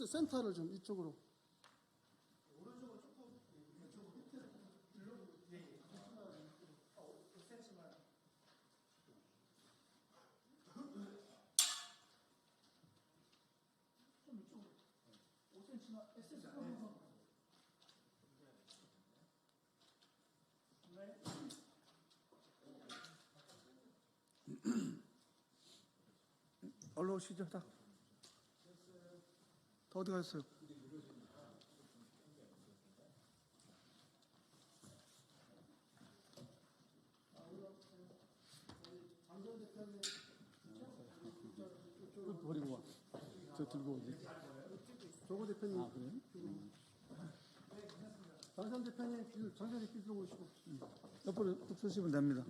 센터를 좀 이쪽으로. 올라오시죠. 다 어디 가셨어요? 버리고 와. 저 들고 오지. 조고 대표님. 아, 그래요? 장선 대표님, 장선 대표 들고 오시고. 옆으로 쓰시면 됩니다.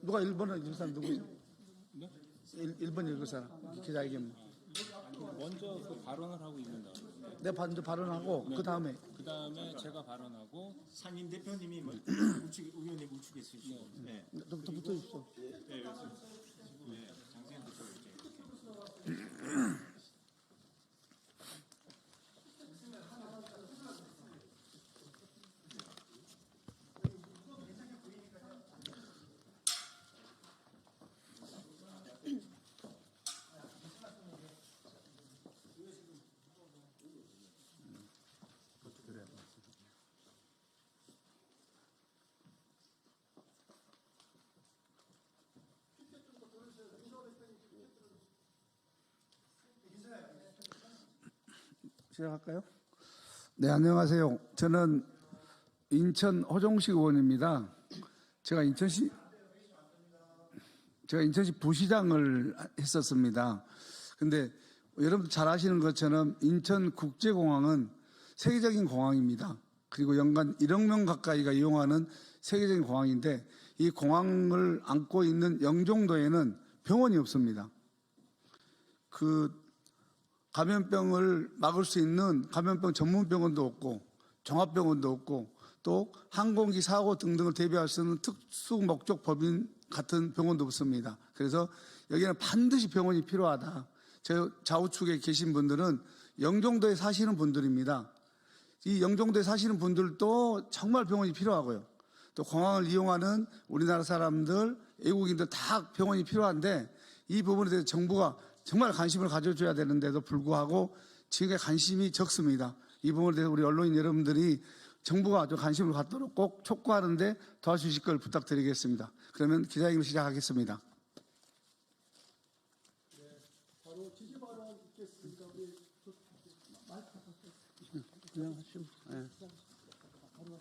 누가 1번을 읽은 사람 누구죠? 네? 1번 읽은 사람. 기자회견. 먼저 그 발언을 하고 있는다. 내가 먼저 발언하고 네. 그 다음에 제가 발언하고 상임 대표님이 의원님 우측에 쓰시고 네. 좀 붙어 주십시오. 네, 장세현 대표 이렇게. 시작할까요? 네, 안녕하세요. 저는 인천 호정식 의원입니다. 제가 인천시 부시장을 했었습니다. 근데 여러분들 잘 아시는 것처럼 인천국제공항은 세계적인 공항입니다. 그리고 연간 1억 명 가까이가 이용하는 세계적인 공항인데 이 공항을 안고 있는 영종도에는 병원이 없습니다. 감염병을 막을 수 있는 감염병 전문병원도 없고 종합병원도 없고 또 항공기 사고 등등을 대비할 수 있는 특수 목적 법인 같은 병원도 없습니다. 그래서 여기는 반드시 병원이 필요하다. 저 좌우측에 계신 분들은 영종도에 사시는 분들입니다. 이 영종도에 사시는 분들도 정말 병원이 필요하고요. 또 공항을 이용하는 우리나라 사람들, 외국인들 다 병원이 필요한데 이 부분에 대해서 정부가 정말 관심을 가져줘야 되는데도 불구하고 지금의 관심이 적습니다. 이 부분에 대해서 우리 언론인 여러분들이 정부가 좀 관심을 갖도록 꼭 촉구하는데 도와주실 걸 부탁드리겠습니다. 그러면 기자회견을 시작하겠습니다. 네, 바로 지지 발언 있겠습니다. 우리 마이크 그냥 하시면. 네. 바로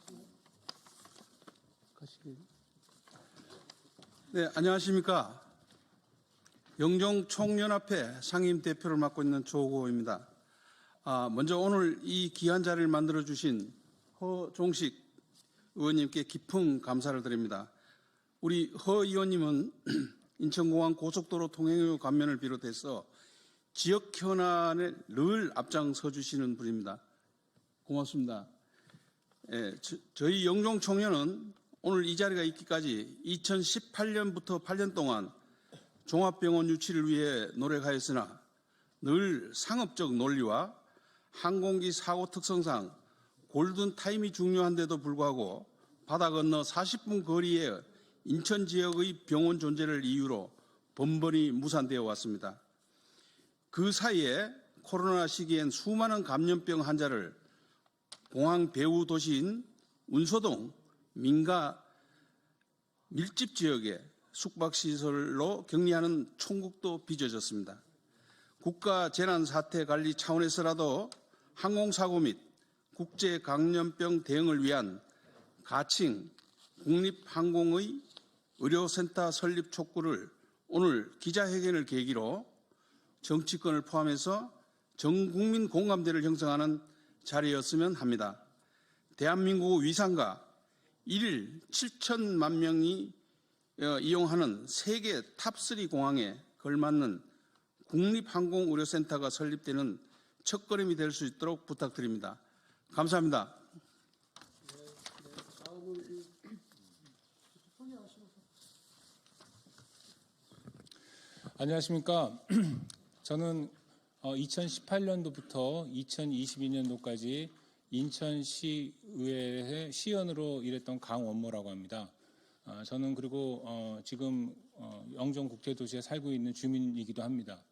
가시게요. 네, 안녕하십니까. 영종총연합회 상임대표를 맡고 있는 조호입니다. 먼저 오늘 이 귀한 자리를 만들어주신 허종식 의원님께 깊은 감사를 드립니다. 우리 허 의원님은 인천공항 고속도로 통행료 감면을 비롯해서 지역 현안에 늘 앞장서 주시는 분입니다. 고맙습니다. 예, 저희 영종총연은 오늘 이 자리가 있기까지 2018년부터 8년 동안 종합병원 유치를 위해 노력하였으나 늘 상업적 논리와 항공기 사고 특성상 골든타임이 중요한데도 불구하고 바다 건너 40분 거리에 인천 지역의 병원 존재를 이유로 번번이 무산되어 왔습니다. 그 사이에 코로나 시기엔 수많은 감염병 환자를 공항 배후 도시인 운소동 민가 밀집 지역에 숙박시설로 격리하는 총국도 빚어졌습니다. 국가재난사태관리 차원에서라도 항공사고 및 국제감염병 대응을 위한 가칭 국립항공의 의료센터 설립 촉구를 오늘 기자회견을 계기로 정치권을 포함해서 전 국민 공감대를 형성하는 자리였으면 합니다. 대한민국 위상과 1일 7천만 명이 이용하는 세계 탑3 공항에 걸맞는 국립항공의료센터가 설립되는 첫걸음이 될 수 있도록 부탁드립니다. 감사합니다. 안녕하십니까. 저는 2018년도부터 2022년도까지 인천시의회의 시의원으로 일했던 강원모라고 합니다. 저는 그리고 지금 영종국제도시에 살고 있는 주민이기도 합니다.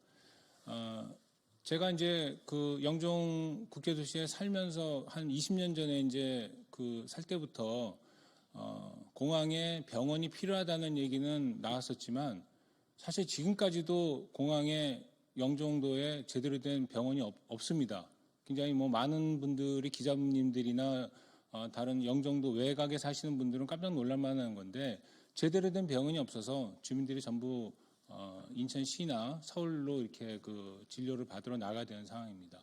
제가 이제 그 영종국제도시에 살면서 한 20년 전에 이제 그 살 때부터 공항에 병원이 필요하다는 얘기는 나왔었지만 사실 지금까지도 공항에 영종도에 제대로 된 병원이 없습니다. 굉장히 뭐 많은 분들이 기자님들이나 다른 영종도 외곽에 사시는 분들은 깜짝 놀랄 만한 건데 제대로 된 병원이 없어서 주민들이 전부 인천시나 서울로 이렇게 그 진료를 받으러 나가야 되는 상황입니다.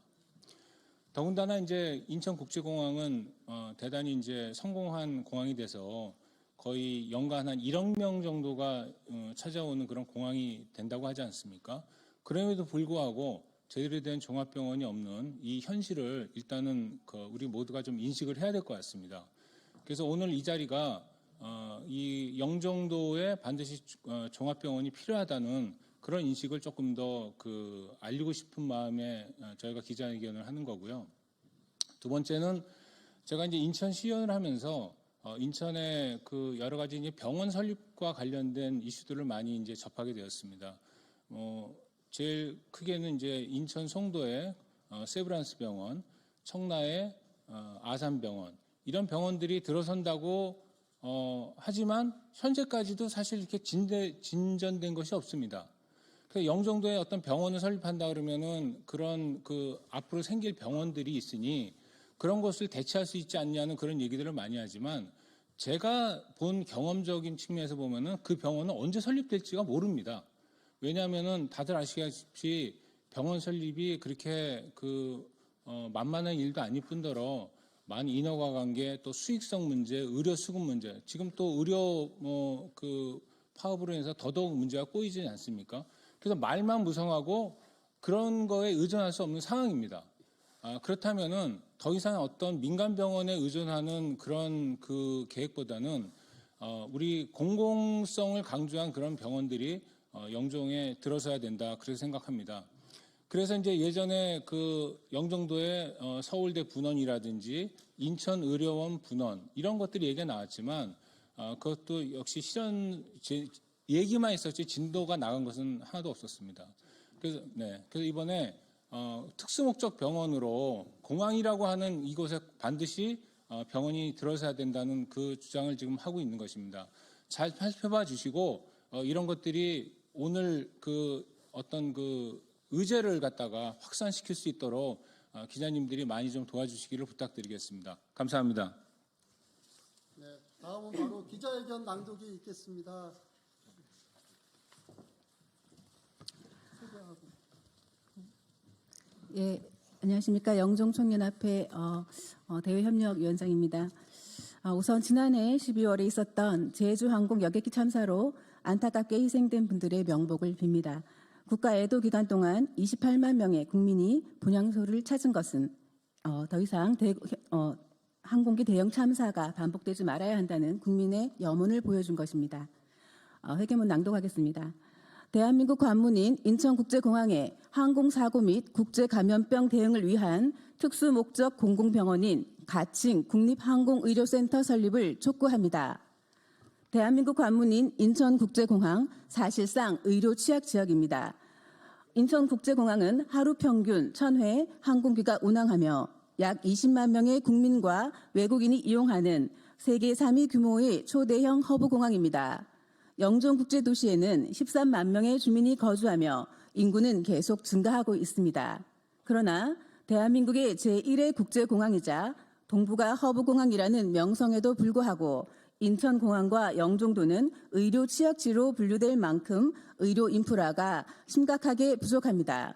더군다나 이제 인천국제공항은 대단히 이제 성공한 공항이 돼서 거의 연간 한 1억 명 정도가 찾아오는 그런 공항이 된다고 하지 않습니까? 그럼에도 불구하고 제대로 된 종합병원이 없는 이 현실을 일단은 우리 모두가 좀 인식을 해야 될 것 같습니다. 그래서 오늘 이 자리가 이 영종도에 반드시 종합병원이 필요하다는 그런 인식을 조금 더 알리고 싶은 마음에 저희가 기자회견을 하는 거고요. 두 번째는 제가 이제 인천시의원을 하면서 인천의 그 여러 가지 이제 병원 설립과 관련된 이슈들을 많이 이제 접하게 되었습니다. 제일 크게는 이제 인천 송도의 세브란스 병원, 청라의 아산병원 이런 병원들이 들어선다고 하지만 현재까지도 사실 이렇게 진전된 것이 없습니다. 그래서 영종도에 어떤 병원을 설립한다 그러면은 그런 앞으로 생길 병원들이 있으니 그런 것을 대체할 수 있지 않냐는 그런 얘기들을 많이 하지만 제가 본 경험적인 측면에서 보면은 그 병원은 언제 설립될지가 모릅니다. 왜냐하면은 다들 아시다시피 병원 설립이 그렇게 만만한 일도 아닐 뿐더러 많은 인허가 관계, 또 수익성 문제, 의료 수급 문제, 지금 또 의료 파업으로 인해서 더더욱 문제가 꼬이지 않습니까? 그래서 말만 무성하고 그런 거에 의존할 수 없는 상황입니다. 그렇다면은 더 이상 어떤 민간 병원에 의존하는 그런 계획보다는 우리 공공성을 강조한 그런 병원들이 영종에 들어서야 된다 그렇게 생각합니다. 그래서 이제 예전에 영종도의 서울대 분원이라든지 인천의료원 분원 이런 것들이 얘기가 나왔지만 그것도 역시 얘기만 있었지 진도가 나간 것은 하나도 없었습니다. 그래서 이번에 특수목적 병원으로 공항이라고 하는 이곳에 반드시 병원이 들어서야 된다는 그 주장을 지금 하고 있는 것입니다. 잘 살펴봐 주시고 이런 것들이 오늘 어떤 의제를 갖다가 확산시킬 수 있도록 기자님들이 많이 좀 도와주시기를 부탁드리겠습니다. 감사합니다. 네, 다음은 바로 기자회견 낭독이 있겠습니다. 소개하고. 예, 안녕하십니까. 영종청년합회 대외협력위원장입니다. 우선 지난해 12월에 있었던 제주항공 여객기 참사로 안타깝게 희생된 분들의 명복을 빕니다. 국가 애도 기간 동안 28만 명의 국민이 분향소를 찾은 것은 더 이상 항공기 대형 참사가 반복되지 말아야 한다는 국민의 염원을 보여준 것입니다. 회계문 낭독하겠습니다. 대한민국 관문인 인천국제공항에 항공사고 및 국제감염병 대응을 위한 특수목적 공공병원인 가칭 국립항공의료센터 설립을 촉구합니다. 대한민국 관문인 인천국제공항 사실상 의료 취약 지역입니다. 인천국제공항은 하루 평균 1000회 항공기가 운항하며 약 20만 명의 국민과 외국인이 이용하는 세계 3위 규모의 초대형 허브공항입니다. 영종국제도시에는 13만 명의 주민이 거주하며 인구는 계속 증가하고 있습니다. 그러나 대한민국의 제1의 국제공항이자 동북아 허브공항이라는 명성에도 불구하고 인천공항과 영종도는 의료 취약지로 분류될 만큼 의료 인프라가 심각하게 부족합니다.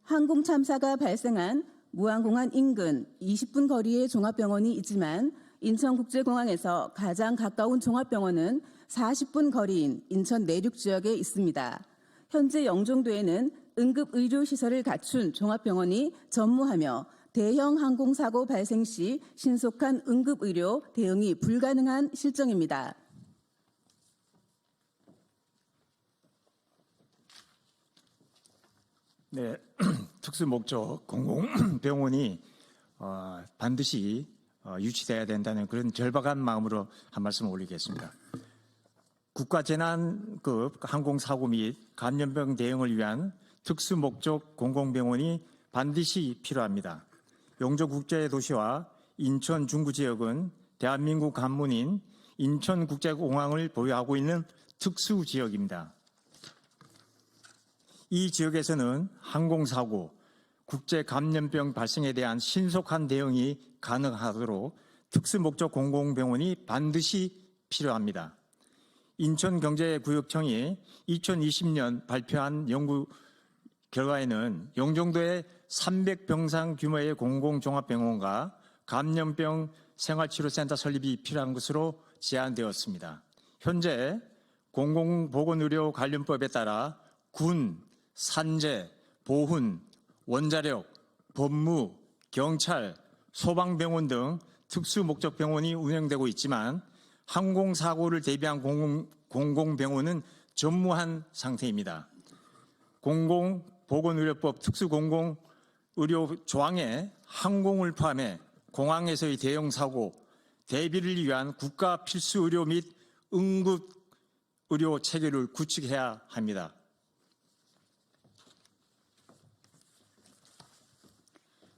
항공 참사가 발생한 무안공항 인근 20분 거리의 종합병원이 있지만 인천국제공항에서 가장 가까운 종합병원은 40분 거리인 인천 내륙 지역에 있습니다. 현재 영종도에는 응급의료시설을 갖춘 종합병원이 전무하며 대형 항공사고 발생 시 신속한 응급의료 대응이 불가능한 실정입니다. 네, 특수 목적 공공병원이 반드시 유치돼야 된다는 그런 절박한 마음으로 한 말씀 올리겠습니다. 국가재난급 항공사고 및 감염병 대응을 위한 특수 목적 공공병원이 반드시 필요합니다. 용조국제도시와 인천 중구 지역은 대한민국 관문인 인천국제공항을 보유하고 있는 특수 지역입니다. 이 지역에서는 항공사고, 국제 감염병 발생에 대한 신속한 대응이 가능하도록 특수목적 공공병원이 반드시 필요합니다. 인천경제구역청이 2020년 발표한 연구 결과에는 영종도에 300병상 규모의 공공종합병원과 감염병 생활치료센터 설립이 필요한 것으로 제안되었습니다. 현재 공공보건의료 관련법에 따라 군, 산재, 보훈, 원자력, 법무, 경찰, 소방병원 등 특수목적병원이 운영되고 있지만 항공사고를 대비한 공공병원은 전무한 상태입니다. 공공보건의료법 특수공공의료 조항에 항공을 포함해 공항에서의 대형사고, 대비를 위한 국가 필수의료 및 응급의료 체계를 구축해야 합니다.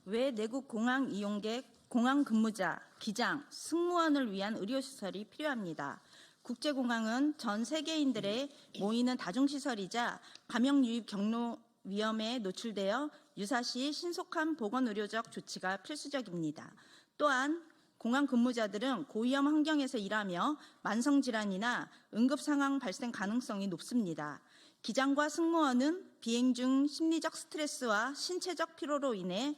외 내국 공항 이용객, 공항 근무자, 기장, 승무원을 위한 의료시설이 필요합니다. 국제공항은 전 세계인들의 모이는 다중시설이자 감염 유입 경로 위험에 노출되어 유사시 신속한 보건의료적 조치가 필수적입니다. 또한 공항 근무자들은 고위험 환경에서 일하며 만성질환이나 응급상황 발생 가능성이 높습니다. 기장과 승무원은 비행 중 심리적 스트레스와 신체적 피로로 인해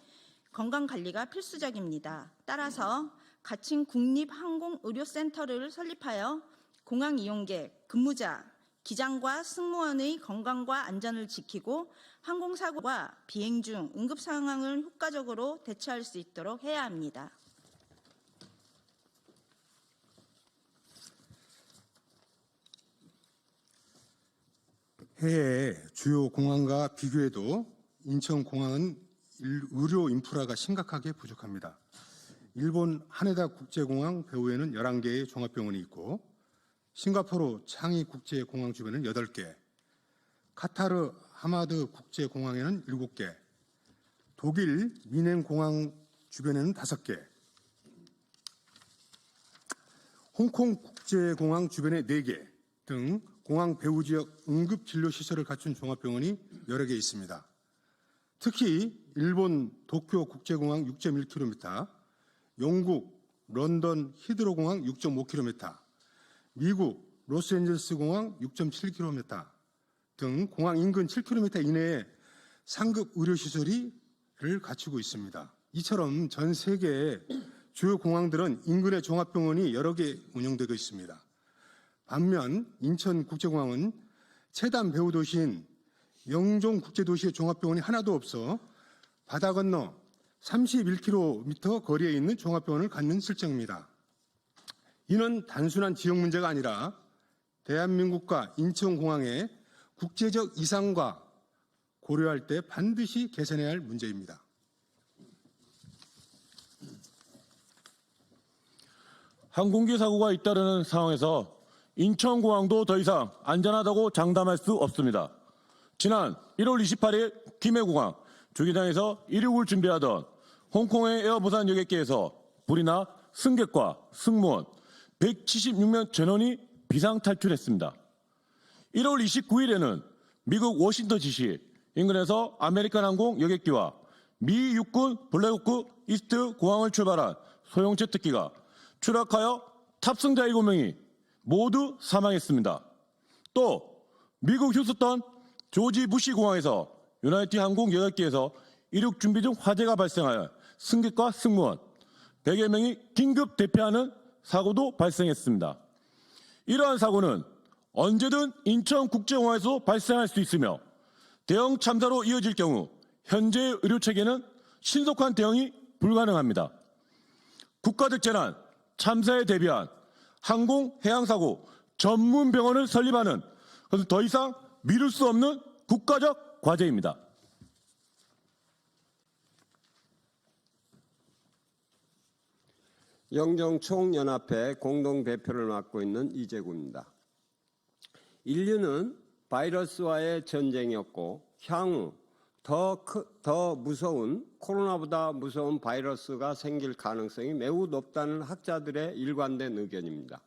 건강관리가 필수적입니다. 따라서 가칭 국립항공의료센터를 설립하여 공항 이용객, 근무자, 기장과 승무원의 건강과 안전을 지키고 항공사고와 비행 중 응급상황을 효과적으로 대처할 수 있도록 해야 합니다. 해외 주요 공항과 비교해도 인천공항은 의료 인프라가 심각하게 부족합니다. 일본 하네다 국제공항 배후에는 11개의 종합병원이 있고 싱가포르 창이 국제공항 주변에는 8개, 카타르 하마드 국제공항에는 7개, 독일 미넨공항 주변에는 5개, 홍콩 국제공항 주변에 4개 등 공항 배후 지역 응급진료시설을 갖춘 종합병원이 여러 개 있습니다. 특히 일본 도쿄 국제공항 6.1km, 영국 런던 히드로공항 6.5km, 미국 로스앤젤레스 공항 6.7km 등 공항 인근 7km 이내에 상급 의료시설을 갖추고 있습니다. 이처럼 전 세계 주요 공항들은 인근에 종합병원이 여러 개 운영되고 있습니다. 반면 인천국제공항은 최단 배후 도시인 영종국제도시의 종합병원이 하나도 없어 바다 건너 31km 거리에 있는 종합병원을 갖는 실정입니다. 이는 단순한 지역 문제가 아니라 대한민국과 인천공항의 국제적 이상과 고려할 때 반드시 개선해야 할 문제입니다. 항공기 사고가 잇따르는 상황에서 인천공항도 더 이상 안전하다고 장담할 수 없습니다. 지난 1월 28일 김해공항 주기장에서 이륙을 준비하던 홍콩의 에어부산 여객기에서 불이 나 승객과 승무원 176명 전원이 비상 탈출했습니다. 1월 29일에는 미국 워싱턴 DC 인근에서 아메리칸 항공 여객기와 미 육군 블랙호크 이스트 공항을 출발한 소형 제트기가 추락하여 탑승자 7명이 모두 사망했습니다. 또 미국 휴스턴 조지 부시 공항에서 유나이티드 항공 여객기에서 이륙 준비 중 화재가 발생하여 승객과 승무원 100여 명이 긴급 대피하는 사고도 발생했습니다. 이러한 사고는 언제든 인천국제공항에서 발생할 수 있으며 대형 참사로 이어질 경우 현재의 의료체계는 신속한 대응이 불가능합니다. 국가적 재난, 참사에 대비한 항공, 해양사고 전문병원을 설립하는 것은 더 이상 미룰 수 없는 국가적 과제입니다. 영종 총연합회 공동대표를 맡고 있는 이재구입니다. 인류는 바이러스와의 전쟁이었고 향후 더 무서운 코로나보다 무서운 바이러스가 생길 가능성이 매우 높다는 학자들의 일관된 의견입니다.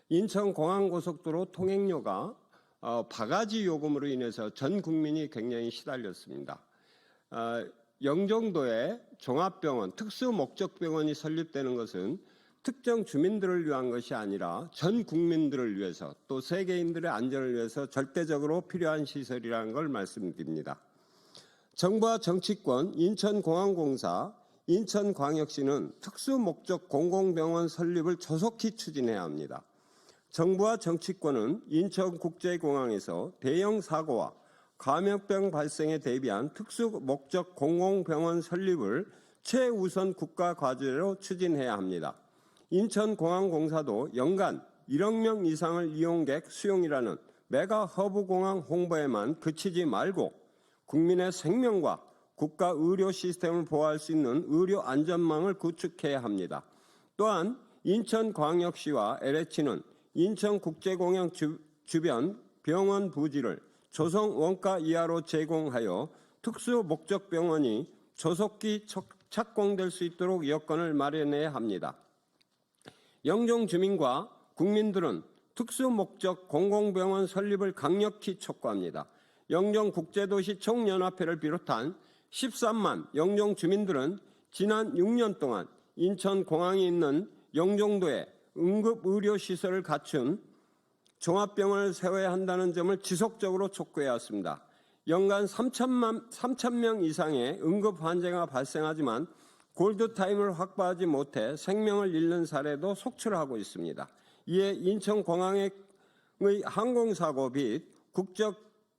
인천공항고속도로 통행료가 바가지 요금으로 인해서 전 국민이 굉장히 시달렸습니다. 영종도에 종합병원, 특수목적병원이 설립되는 것은 특정 주민들을 위한 것이 아니라 전 국민들을 위해서 또 세계인들의 안전을 위해서 절대적으로 필요한 시설이라는 걸 말씀드립니다. 정부와 정치권, 인천공항공사, 인천광역시는 특수목적 공공병원 설립을 조속히 추진해야 합니다. 정부와 정치권은 인천국제공항에서 대형 사고와 감염병 발생에 대비한 특수목적 공공병원 설립을 최우선 국가 과제로 추진해야 합니다. 인천공항공사도 연간 1억 명 이상을 이용객 수용이라는 메가 허브 공항 홍보에만 그치지 말고 국민의 생명과 국가 의료 시스템을 보호할 수 있는 의료 안전망을 구축해야 합니다. 또한 인천광역시와 LH는 인천국제공항 주변 병원 부지를 조성 원가 이하로 제공하여 특수목적병원이 조속히 착공될 수 있도록 여건을 마련해야 합니다. 영종 주민과 국민들은 특수목적 공공병원 설립을 강력히 촉구합니다. 영종국제도시 총연합회를 비롯한 13만 영종 주민들은 지난 6년 동안 인천공항에 있는 영종도에 응급의료시설을 갖춘 종합병원을 세워야 한다는 점을 지속적으로 촉구해왔습니다. 연간 3,000명 이상의 응급 환자가 발생하지만 골드타임을 확보하지 못해 생명을 잃는 사례도 속출하고 있습니다. 이에 인천공항의 항공사고 및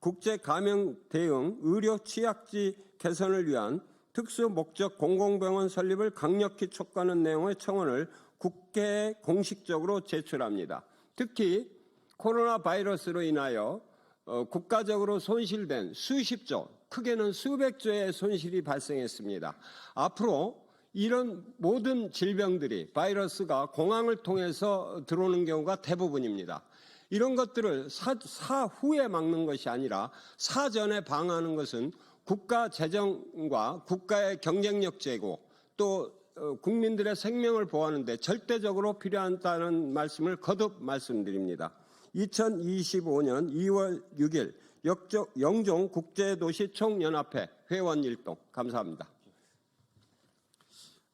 국제 감염 대응 의료 취약지 개선을 위한 특수목적 공공병원 설립을 강력히 촉구하는 내용의 청원을 국회에 공식적으로 제출합니다. 특히 코로나 바이러스로 인하여 국가적으로 손실된 수십조, 크게는 수백조의 손실이 발생했습니다. 앞으로 이런 모든 질병들이 바이러스가 공항을 통해서 들어오는 경우가 대부분입니다. 이런 것들을 사후에 막는 것이 아니라 사전에 방어하는 것은 국가 재정과 국가의 경쟁력 제고 또 국민들의 생명을 보호하는 데 절대적으로 필요하다는 말씀을 거듭 말씀드립니다. 2025년 2월 6일 영종 국제도시 총연합회 회원 일동 감사합니다.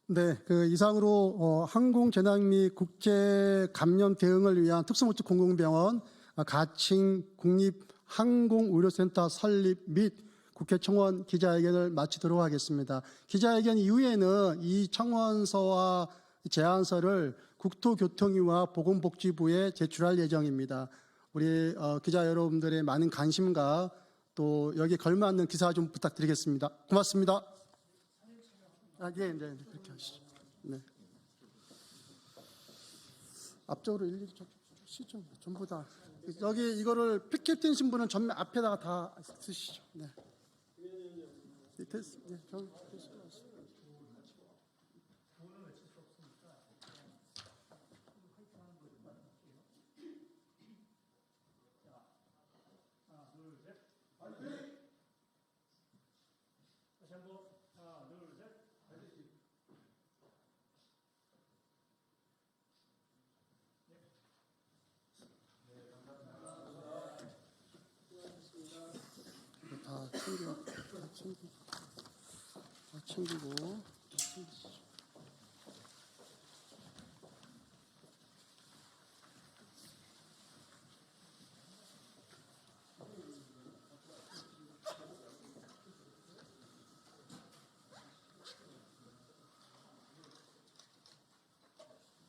네, 이상으로 항공재난 및 국제 감염 대응을 위한 특수목적 공공병원 가칭 국립항공의료센터 설립 및 국회 청원 기자회견을 마치도록 하겠습니다. 기자회견 이후에는 이 청원서와 제안서를 국토교통위와 보건복지부에 제출할 예정입니다. 우리 기자 여러분들의 많은 관심과 또 여기에 걸맞는 기사 좀 부탁드리겠습니다. 고맙습니다. 네, 그렇게 하시죠. 네. 앞쪽으로 일일이 쓰시죠. 전부 다. 여기 이거를 피켓팅 신분은 전면 앞에다가 다 쓰시죠. 네. 됐습니다. 다 챙기고.